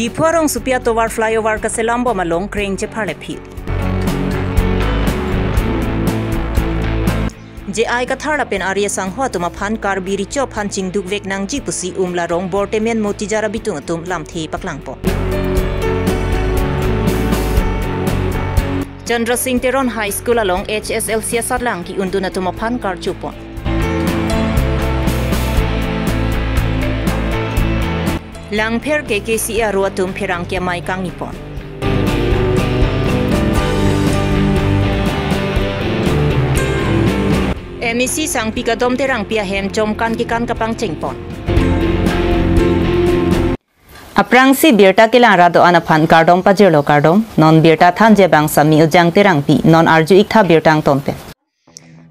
Di Phuarong supia towar flyover ka selambo malong kreng che pharle phi. Je ai ka tharla pen Arya Sanghwa tuma phan kar biri cho phan chingduk vek nang ji pusi umla rong bortemen motijara bitung tum lam the paklang po. Chandra Singh Teron High School along HSLC Sarlang ki unduna tuma phan kar chupon. Lang pher KKC arua tum pherang kya mai kang nipon. MEC sang pika dom terang pia hem chom kan ki kan kapang chengpon. Aprang si birta kilara do anaphan kardom pajelo kardom non birta thanje bang sami ujang terang pi non arju ikha birtang tompe.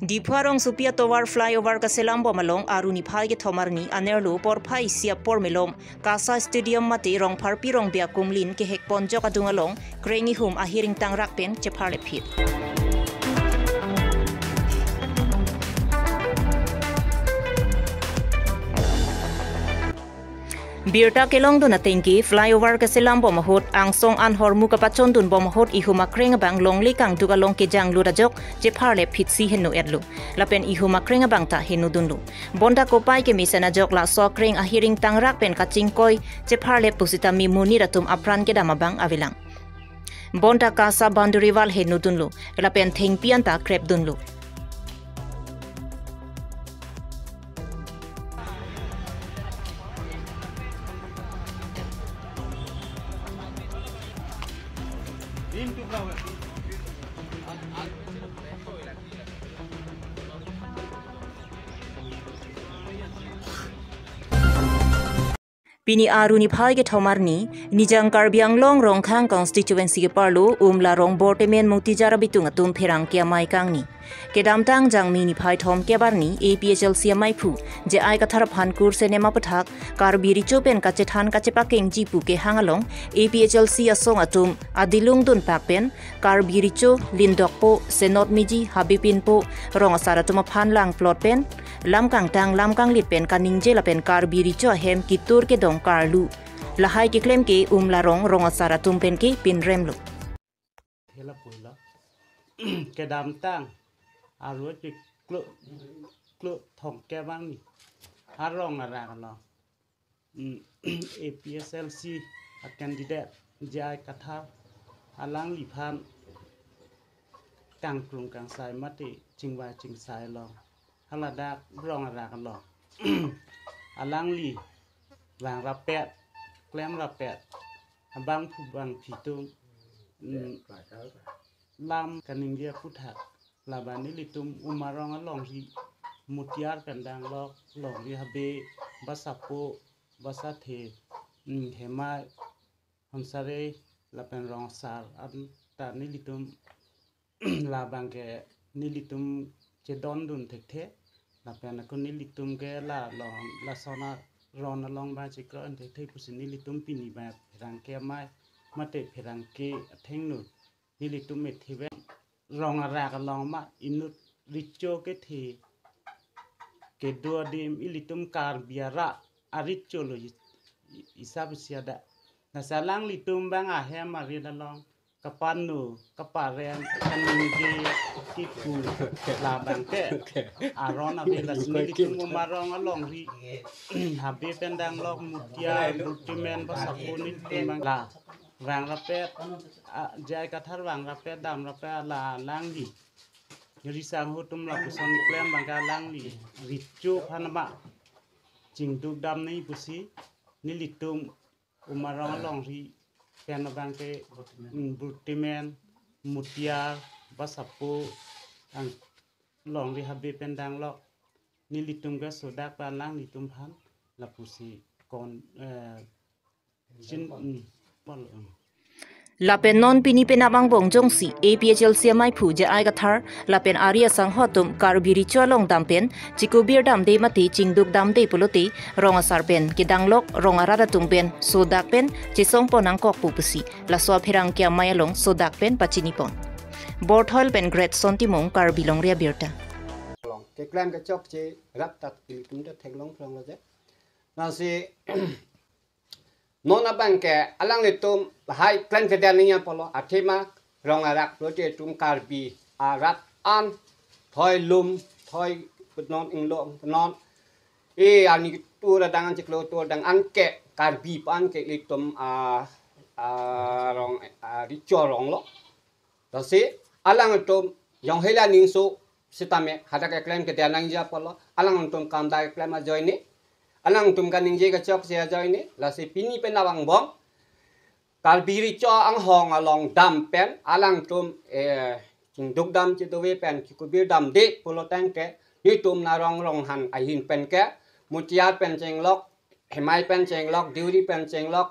Di Phuarong supia towar flyover ka selambo malong aruni phai ke thomarni anerlo por phai sia por melom kasa stadium mate rong phar pi rong bia kumlin ke hek ponjo ka dungalong krengi hum ahiring tang rakpen che pharle phit. Birta kelong do na tengki flyover ka selambo mahot ang song an hormu ka pachon dun bom mahot ihuma krenga bang longli kang duga long ke jang lurajok je pharle phit si henu edlu lapen ihuma krenga bang ta henu dunlu bonda ko pai ke misana jok la so kreng ahiring tangrak pen ka chingkoi je pharle pusita mi muni ratum apran ke dama bang avilang bonda ka sa boundary wall henu dunlu lapen thengpian ta krep dunlu. Pini aruni phai ke thomarni nijang karbiang long rongkhang constituency ke parlo umla rong bortemen motijara bitung atum pherang kya mai kangni kedamtang jangmi ni phai thom ke barni APHL siamai phu je ai ka thar phankur cinema pathak karbiri chopen ka chethan ka chepa keng jipu ke hangalong APHL si asong atum adilung dun pakpen karbiri cho lindokpo senot miji habipin po rong asaratuma phan lang plot pen lam kang tang lam kang lit pen kaning je la pen karbiri cho hem kitur ke dong karlu lahai ke claim ke la rong asara tum pen ke pin remlu hela puila ke dam tang aru ti klo thong ke bang ni arong ara kan APSLC a candidate jai katha alang li phan kang krung kang sai mati chingwa ching sai long hala da rong ara kan lo alang li vàng rapet klem rapet bang phu bang phitum lam kaning dia putha labani litum umarong along ri mutiar kandang lok long ri habe basapo basathe hema hamsare lapen rong sar an ta ni litum labang ke ni litum chedon dun thekhe lapen ko ni litum ke la long la sona ron along ba chikro an thei pusini litum pini ba rang ke mai mate pherang ke thengnu ni litum me thibe rong ara ka long ma inut richo ke thi ke do dim ilitum kar biara aricho lo isab siada na salang litum bang a he ma ri long kapanu kaparen kaning ke tipu la bang ke arona be la sini litum marong along ri habe pendang lok mutia ultimen basapuni timbang la wang rapet jai kathar wang rapet dam rapet la langli risang hutum la puson klem bangka langli ricu phanama chingduk dam nei pusi nilitum umarong long ri pen bangke ultimen mutia basapu ang long ri habe pendang lok nilitum ga sodak pa lang litum phan la pusi kon jin lapen non pini penabang bong jongsi APHL siamai phu je ai gathar lapen Arya Sanghwa tum karbiri cholong dampen chikubir dam de mati chingduk dam de pulote ronga sarpen kidanglok ronga rara tumpen sodak pen chisong ponang kok pupusi la so pherang kya mayalong sodak pen pachinipon borthol pen great sontimong karbilong ria birta ke klan ka chok che rap tak tum da thenglong prong la je na se non abang ke alang litum hai klan ke daninya polo athema rong arak rote tum karbi arak an thoi lum thoi non inglong non ani tu radangan ciklo tu dang an ke karbi pan ke litum rong richo rong lo tasi alang litum yang hela ningsu sitame hada ke klan ke danang ja polo alang litum kam dai klan ma join ni alang tum kan ning je ka chok sia join ni la se pini pen awang bom karbi richo ang hong along dam pen alang tum ching duk dam chi to we pen ki ku bir dam de polo tang ke ni tum na rong han ai hin pen ke mutiat pen cheng lok hemai pen cheng lok diuri pen cheng lok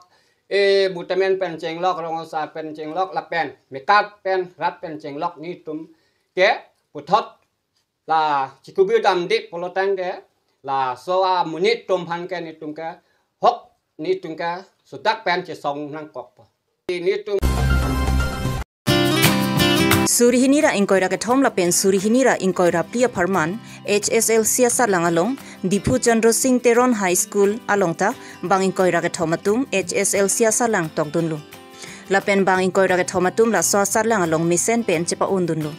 butamen pen cheng lok rong sa pen cheng lok la pen mekat pen rat pen cheng lok ni tum ke puthot la chi ku bir dam de polo tang ke la so a munit tum han ke ni tum ke hok ni tum ke sudak pen che song nang kok ni tum Surihinira inkoira ke thom la pen Surihinira inkoira pia Farman HSL siasat langalong Dipu Chandra Singh Teron High School alongta bang inkoira ke thomatum HSL siasat lang tokdunlu la pen bang inkoira ke thomatum la sasat langalong misen pen chepa undunlu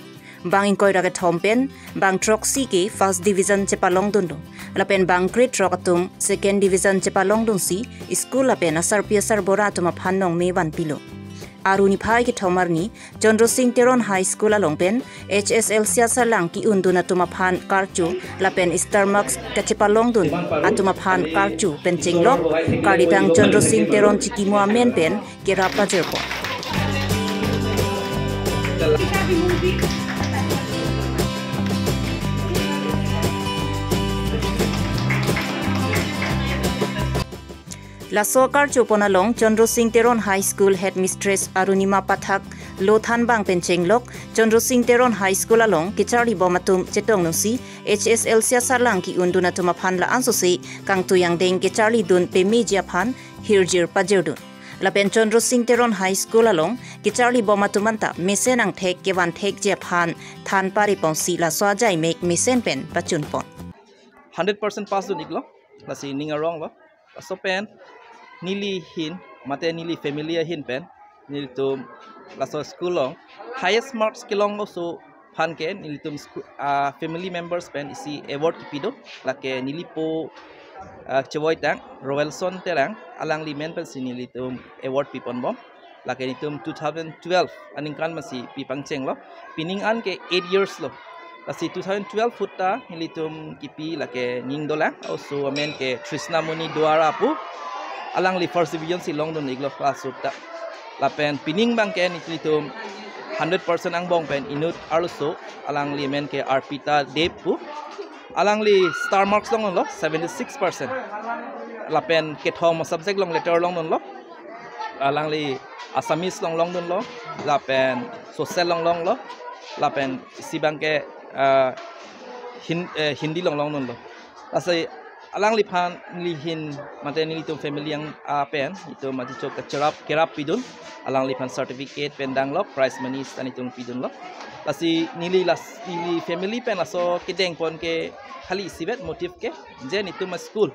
bang inkoira ke thom pen bang troxi ke first division chepa longdunlu la pen bang grade trokatum second division chepa longdunsi school la pen asar pia sar bora tuma phannong me ban pilo Aruni phai ke thomarni Chandra Singh Teron High School alongpen HSL siasa lang ki unduna tuma phan karchu lapen Star Max kachepa longdun atuma phan karchu pen chinglok karitang Chandra Singh Teron chiki muamen pen ke rapa jerpo La Sokar Choponalong Chandra Singh Teron High School Headmistress Arunima Pathak Lothan Bang Penchenglok Chandra Singh Teron High School along Kichari Bomatum Chetong Nusi HSL Siasar Lang ki unduna tuma phan la ansosi kang tuyang deng Kichari dun pe media phan Hirjir Pajerdun La pen Chandra Singh Teron High School along Kichari Bomatumanta mesenang thek kewan thek je phan than pari ponsi la swajai make mesen pen pachun pon 100% pass dun iklo la si ninga wrong lo so pen nili hin mate nili familiar hin pen nili tum laso school long highest marks kilong so phan ke nili tum family members pen isi award kipido lake nili po chewoi tang roelson terang alang li men pen nili tum award pipon bom lake ni tum 2012 aning kan masi pipang cheng lo pining an ke 8 years lo lasi 2012 futa nili tum kipi lake ning dola also amen ke Trishna Muni Dwara pu alang li first division si longdon iglo class sutta la pen pining bang ken itum 100% ang bong pen inut also alang li men ke arpita depu alang li star marks long lo 76% la pen ke thom subject long letter long don lo alang li assamese long don lo la pen social long lo la pen si bang ke hindi long don lo asai alang li phan li hin mate ni tum family yang pen itu mati chok kerap pidun alang li phan certificate pendang lo prize money tani tung pidun lo lasi nili family pen aso kideng pon ke khali sibet motive ke je ni tum school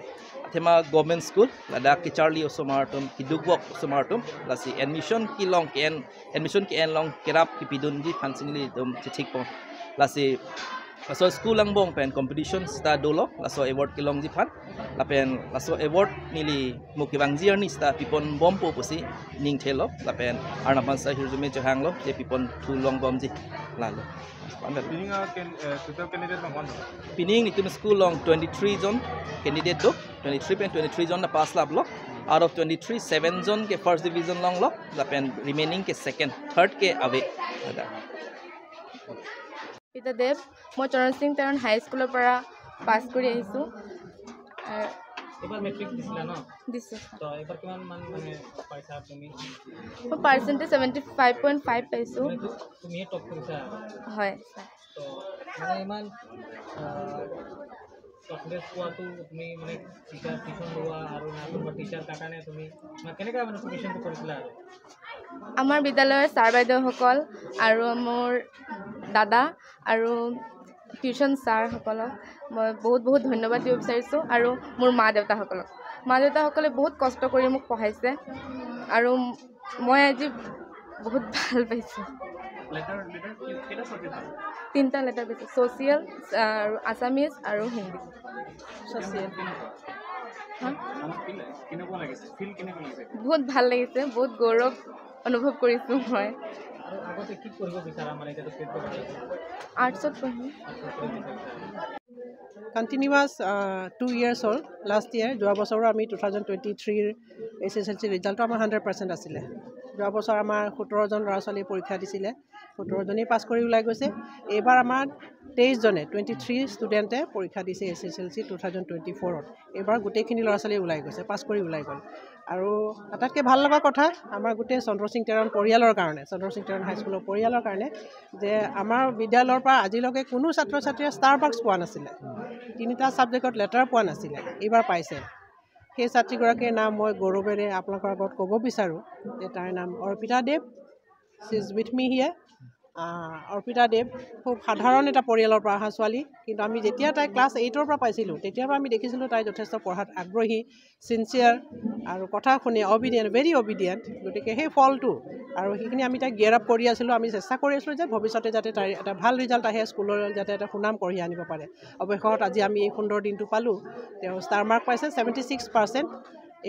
thema government school lada ki charlie osomartum ki dugwok osomartum lasi admission ki en long kerap ki pidun ji phan sinili tum chik pon lasi laso school lang bong pen competition sta dolo laso award kilong ji phan la pen laso award nili mukibang jier ni sta pipon bom po pusi ning thelo la pen arna pansa hirjume johang lo je pipon thu long bom ji la lo pining total candidate bang pining ni tum school long 23 jon candidate do 23 pen 23 jon na pass lab lo out of 23 7 jon ke first division long lo la pen remaining ke second third ke away ada Pita Dev, মই Chandra Singh Teron High School para pass কৰি আহিছো এবাৰ মেট্ৰিক দিছিলা ন দিছো তো এবাৰ কিমান মান মানে পাইছা তুমি মই পাৰ্চেন্টেজ 75.5 পাইছো তুমি টপ কৰিছা হয় তো মানে ইমান পাৰ্চেন্টেজ পোৱাটো তুমি মানে টিউচন লোৱা আৰু না তোমাৰ টিচাৰ কাটানে তুমি মানে কেনেকৈ মানে প্ৰিপাৰেচনটো কৰিছিলা আৰু আমাৰ বিদ্যালয়ৰ ছাৰ বাইদেউসকল আৰু মোৰ দাদা আৰু টিউচন ছাৰসকলক মই বহুত ধন্যবাদ দিব বিচাৰিছোঁ আৰু মোৰ মা দেউতাসকলক মা দেউতাসকলে বহুত কষ্ট কৰি মোক পঢ়াইছে আৰু মই আজি বহুত ভাল পাইছোঁ তিনিটা লেটাৰ পাইছোঁ ছ'চিয়েল আৰু আছামিজ আৰু হিন্দী বহুত ভাল লাগিছে বহুত গৌৰৱ অনুভৱ কৰিছোঁ মই আৰ্টছত পঢ়িম কণ্টিনিউৱাছ 2 years হ'ল লাষ্ট ইয়েৰ যোৱা বছৰো আমি 2023 SSLC ৰিজাল্টটো আমাৰ 100% আছিলে যোৱা বছৰ আমাৰ 17জন ল'ৰা ছোৱালী পৰীক্ষা দিছিলে 17জনেই পাছ কৰি ওলাই গৈছে এইবাৰ আমাৰ 23জনে 23 ষ্টুডেণ্টে পৰীক্ষা দিছে SSLC 2024ত এইবাৰ গোটেইখিনি ল'ৰা ছোৱালী ওলাই গৈছে পাছ কৰি ওলাই গ'ল আৰু আটাইতকৈ ভাল লগা কথা আমাৰ গোটেই চন্দ্ৰ সিং তেৰণ পৰিয়ালৰ কাৰণে চন্দ্ৰ সিং তেৰণ হাইস্কুলৰ পৰিয়ালৰ কাৰণে যে আমাৰ বিদ্যালয়ৰ পৰা আজিলৈকে কোনো ছাত্ৰ ছাত্ৰীয়ে ষ্টাৰ মাৰ্কছ পোৱা নাছিলে 3টা ছাবজেক্টত লেটাৰ পোৱা নাছিলে এইবাৰ পাইছে সেই ছাত্ৰীগৰাকীৰ নাম মই গৌৰৱেৰে আপোনালোকৰ আগত ক'ব বিচাৰোঁ যে তাৰ নাম অৰ্পিতা দেৱ চি ইজ উইথ মি হিয়াৰ অৰ্পিতা দেৱ খুব সাধাৰণ এটা পৰিয়ালৰ পৰা অহা ছোৱালী কিন্তু আমি যেতিয়া তাই ক্লাছ 8ৰ পৰা পাইছিলোঁ তেতিয়াৰ পৰা আমি দেখিছিলোঁ তাই যথেষ্ট পঢ়াত আগ্ৰহী চিনচিয়াৰ আৰু কথা শুনি অবিডিয়েণ্ট ভেৰি অবিডিয়েণ্ট গতিকে সেই ফলটো আৰু সেইখিনি আমি তাইক গিয়াৰ আপ কৰি আছিলোঁ আমি চেষ্টা কৰি আছিলোঁ যে ভৱিষ্যতে যাতে তাইৰ এটা ভাল ৰিজাল্ট আহে স্কুলৰ যাতে এটা সুনাম কঢ়িয়াই আনিব পাৰে অৱশেষত আজি আমি এই সুন্দৰ দিনটো পালোঁ তেওঁ ষ্টাৰ মাৰ্ক পাইছে 76%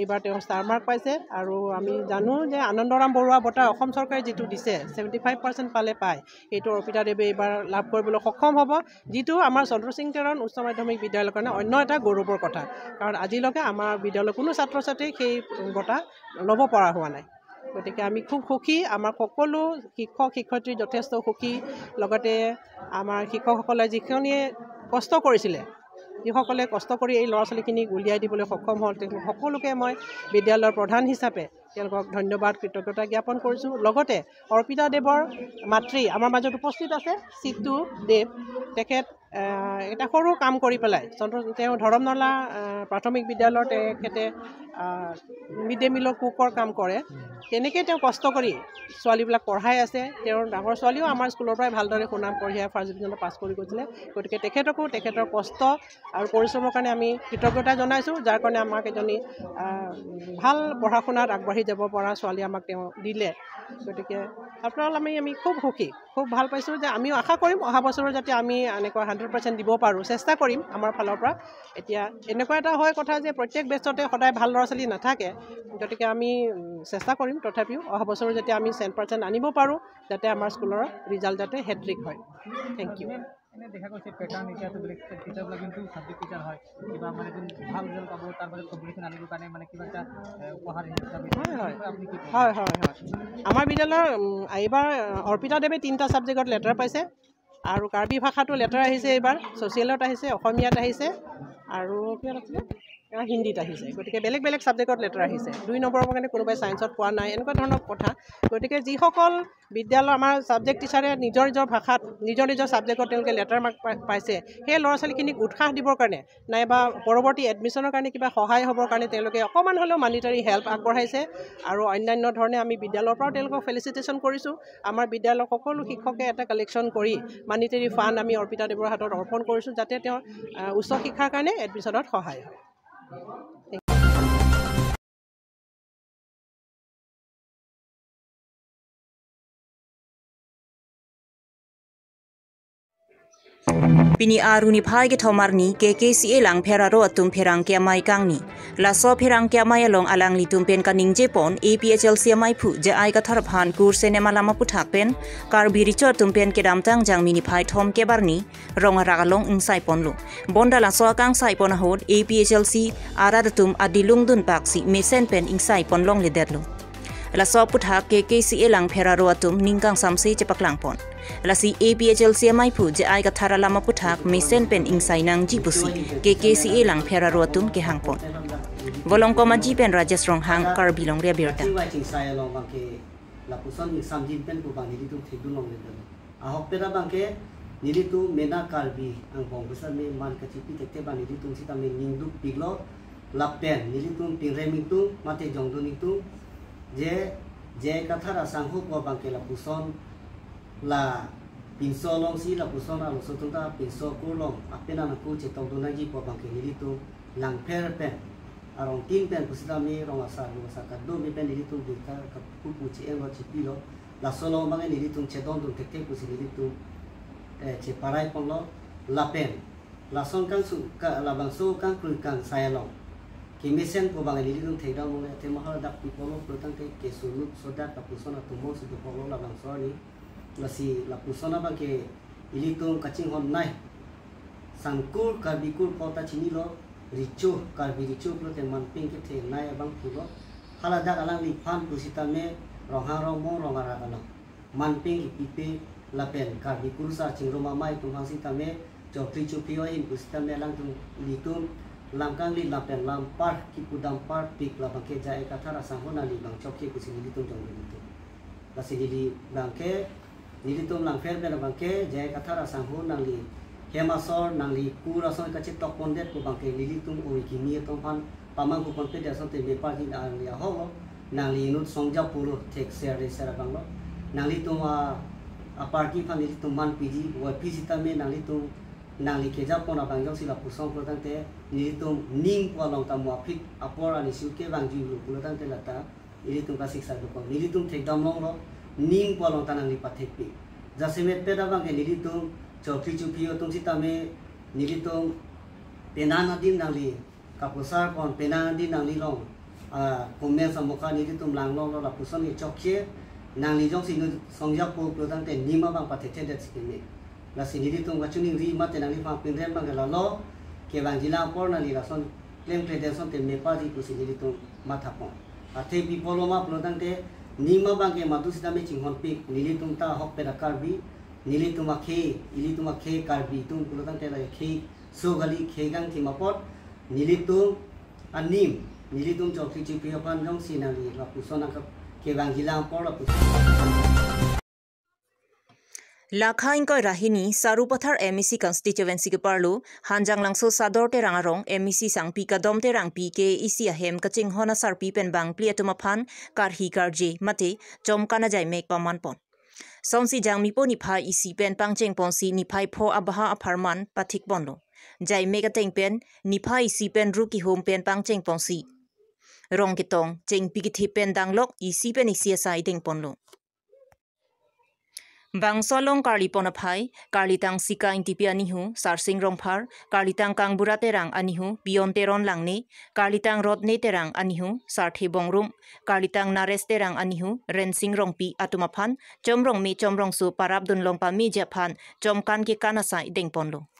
এইবাৰ তেওঁ ষ্টাৰ মাৰ্ক পাইছে আৰু আমি জানো যে আনন্দৰাম বৰুৱা বঁটা অসম চৰকাৰে যিটো দিছে 75% পালে পায় সেইটো অৰ্পিতা দেৱে এইবাৰ লাভ কৰিবলৈ সক্ষম হ'ব যিটো আমাৰ চন্দ্ৰ সিং তেৰণ উচ্চ মাধ্যমিক বিদ্যালয়ৰ কাৰণে অন্য এটা গৌৰৱৰ কথা কাৰণ আজিলৈকে আমাৰ বিদ্যালয়ৰ কোনো ছাত্ৰ ছাত্ৰীয়ে সেই বঁটা ল'ব পৰা হোৱা নাই গতিকে আমি খুব সুখী আমাৰ সকলো শিক্ষক শিক্ষয়িত্ৰী যথেষ্ট সুখী লগতে আমাৰ শিক্ষকসকলে যিখিনিয়ে কষ্ট কৰিছিলে যিসকলে কষ্ট কৰি এই ল'ৰা ছোৱালীখিনিক উলিয়াই দিবলৈ সক্ষম হ'ল তেওঁলোক সকলোকে মই বিদ্যালয়ৰ প্ৰধান হিচাপে তেওঁলোকক ধন্যবাদ কৃতজ্ঞতা জ্ঞাপন কৰিছোঁ লগতে অৰ্পিতা দেৱৰ মাতৃ আমাৰ মাজত উপস্থিত আছে চিতু দেৱ তেখেত এটা সৰু কাম কৰি পেলাই তেওঁ ধৰমনলা প্ৰাথমিক বিদ্যালয়ৰ তেখেতে মিড ডে মিলৰ কুকৰ কাম কৰে তেনেকৈ তেওঁ কষ্ট কৰি ছোৱালীবিলাক পঢ়াই আছে তেওঁৰ ডাঙৰ ছোৱালীও আমাৰ স্কুলৰ পৰাই ভালদৰে সুনাম কঢ়িয়াই ফাৰ্ষ্ট ডিভিজনত পাছ কৰি গৈছিলে গতিকে তেখেতকো তেখেতৰ কষ্ট আৰু পৰিশ্ৰমৰ কাৰণে আমি কৃতজ্ঞতা জনাইছোঁ যাৰ কাৰণে আমাক এজনী ভাল পঢ়া শুনাত আগবাঢ়ি যাব পৰা ছোৱালী আমাক তেওঁ দিলে গতিকে আপোনালোক আমি খুব সুখী খুব ভাল পাইছোঁ যে আমিও আশা কৰিম অহা বছৰো যাতে আমি এনেকুৱা 100% দিব পাৰোঁ চেষ্টা কৰিম আমাৰ ফালৰ পৰা এতিয়া এনেকুৱা এটা হয় কথা যে প্ৰত্যেক বেষ্টতে সদায় ভাল ল'ৰা ছোৱালী নাথাকে গতিকে আমি চেষ্টা কৰিম তথাপিও অহা বছৰো যাতে আমি 100% আনিব পাৰোঁ যাতে আমাৰ স্কুলৰ ৰিজাল্ট যাতে হেট্ৰিক হয় থেংক ইউ এনে দেখা গৈছে পেটাৰ্ণ এতিয়াতো বেলেগ টিচাৰবিলাক কিন্তু ছাবজেক্ট টিচাৰ হয় কিবা মানে ভাল ৰিজাল্ট পাব তাৰ মাজত কম্পিটিশ্যন আনিবৰ কাৰণে মানে কিবা এটা উপহাৰ হিচাপে হয় আমাৰ বিদ্যালয়ৰ এইবাৰ অৰ্পিতা দেৱে 3টা ছাবজেক্টত লেটাৰ পাইছে আৰু কাৰ্বি ভাষাটো লেটাৰ আহিছে এইবাৰ ছ'চিয়েলত আহিছে অসমীয়াত আহিছে আৰু কিয় আছিলে হিন্দীত আহিছে গতিকে বেলেগ বেলেগ ছাবজেক্টত লেটাৰ আহিছে 2 নম্বৰৰ কাৰণে কোনোবাই ছায়েন্সত পোৱা নাই এনেকুৱা ধৰণৰ কথা গতিকে যিসকল বিদ্যালয় আমাৰ ছাবজেক্ট টিচাৰে নিজৰ ভাষাত নিজৰ ছাবজেক্টত তেওঁলোকে লেটাৰ মাৰ্ক পাইছে সেই ল'ৰা ছোৱালীখিনিক উৎসাহ দিবৰ কাৰণে নাইবা পৰৱৰ্তী এডমিশ্যনৰ কাৰণে কিবা সহায় হ'বৰ কাৰণে তেওঁলোকে অকণমান হ'লেও মানিটাৰী হেল্প আগবঢ়াইছে আৰু অন্যান্য ধৰণে আমি বিদ্যালয়ৰ পৰাও তেওঁলোকক ফেলিচিটেশ্যন কৰিছোঁ আমাৰ বিদ্যালয়ৰ সকলো শিক্ষকে এটা কালেকশ্যন কৰি মানিটাৰী ফাণ্ড আমি অৰ্পিতা দেৱৰ হাতত অৰ্পণ কৰিছোঁ যাতে তেওঁৰ উচ্চ শিক্ষাৰ কাৰণে এডমিশ্যনত সহায় হয় Pini aruni phai ke thomarni KKCA lang pheraro atum pherang ke amai kangni la so pherang ke amai along alang li tumpen ka ningje pon APHLC amai phu je ai ka thar phan kur cinema lama puthak pen kar biri chor tumpen ke damtang jang mini phai thom ke barni ronga ragalong insai ponlu bonda la so kang sai pon hod APHLC aradatum adilung dun paksi mesen pen insai pon long le derlo la so puthak KKCA lang pheraro atum ningkang samse che paklang pon la si APHLC mai phu je ai ka thara lama puthak mesen pen insai nang jipusi KKCA lang pheraro atum ke hangpon bolong ko maji pen rajesh rong hang kar bilong re birta la puson samjin pen ku bang tu thedu long le ahok pera bangke nili tu mena karbi ang bong besar me man ka chipi tekte bang nili tu sita me ningdu piglo lapen nili tu pingremi tu mate jongdu ni tu je kathara sangho ko bangke la puson la pinso long si la puson alo sotunta pinso ko long apena na ku chetong dunai ji ko bangke nili tu lang pher pen arong tin pen pusita me rong asa lo asa ka do me pen ni tung dita ka pu chi en lo chi pi lo la solo mang ni tung che don tung tek pusi ni tung che parai pon lo la pen la son kan su ka la bang so kan kru kan saya lo ki mission ko bang ni tung thei dang le te ma ha da pi polo pro tang te ke su lu so da ka pusona tu mo su ko polo la bang so ni la si la pusona bang ke ili tung kaching hon nai sangkur karbikur kota chini lo ricu karbi ricu lo te manping ke the nai bang pulo halada alang li phan pusita me rohang romo rongara kana manping ipe lapen karbi kursa chingroma mai tumang sita me jokri chupio in pusita me lang tung litum langkang li lapen lam par ki pudam par pik la bangke jae kathara sanghona li bang chokki kusini litum jong litum lasi li bangke litum lang fer bela bangke jae kathara sanghona li hemasor nangli pura son kacit tok pondet ku bangke lilitum oi kini tongpan pamang ku konpet ya son te me parti an ya ho nangli nut songja puro tek share sera banglo nangli tuma aparki fan lilitum man piji wa pisita me nangli tum nangli keja pona bangjong sila pusong pro tante lilitum ning kwa long tamu apik apora ni suke bangji lu pro tante lata lilitum ka siksa ko lilitum tek dam long lo ning kwa long tanang li pathek pi jasemet peda bangke lilitum Chokri chupio tung sita me nilitung penana din nangli kapusar pon penana din nangli long komen samuka nilitung lang long lo la puson ni chokye nangli jong sinu songjak pu produng te nima bang patete det skini la sinilitung wachuni ri mate nangli pang pinren bang la lo ke bang jila por nali la son claim credential te me pa di pu sinilitung mathapon ate pi poloma produng te nima bang ke matu sita me chinghon pik nilitung ta hok pe karbi nilituma khe karbi tung pulutang tela khe sogali khe gang thimapot nilitum anim nilitum chokri chipi apan jong sinali la pusona ka ke bang hilang por la Lakhain ko rahini Sarupathar MEC constituency ke parlo hanjang langso sador te rangarong MEC sangpi ka dom te rangpi ke isi ahem kaching hona sarpi pen bang pliatuma phan karhi karje mate chomkana jai mek paman pon Sonsi jang mipo ni phai isi pen pangcheng ponsi ni phai pho abaha aparman pathik bonlo jai mega teng pen ni phai isi pen ruki home pen pangcheng ponsi rong kitong cheng pigith pen danglok isi pen isi sai ding ponlo Bang solong karli pona phai karlitang sika intipi anihu sarsing rongphar karlitang kangbura terang anihu bion teron langni karlitang rodne terang anihu sarthi bongrum karlitang nares terang anihu rensing rongpi atumaphan chomrong mi chomrong su parab dun longpa mi japhan chomkan ke kanasa ideng ponlo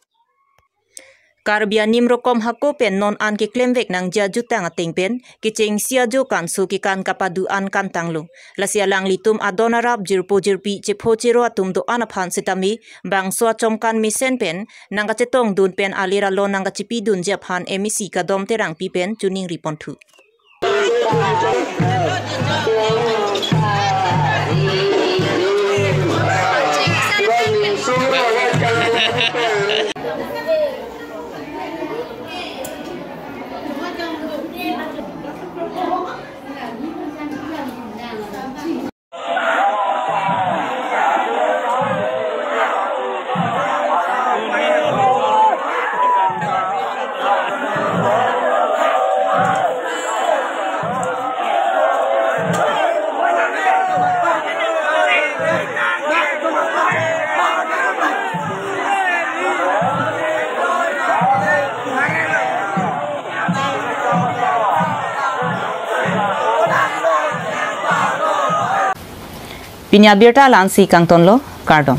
Karbia nimrokom hako pen non an ke claim vek nang jaju tang ateng pen ke cheng sia jo kan su ke kan kapadu an kan tanglo lasia lang litum adonarap jirpo jirpi che phochero atum do an phan sitami bang swa chomkan misen pen nanga chetong dun pen alira lo nanga chipi dun ja phan MEC ka dom terang pi pen tuning ripon thu Pinya birta lansi kang tonlo kardom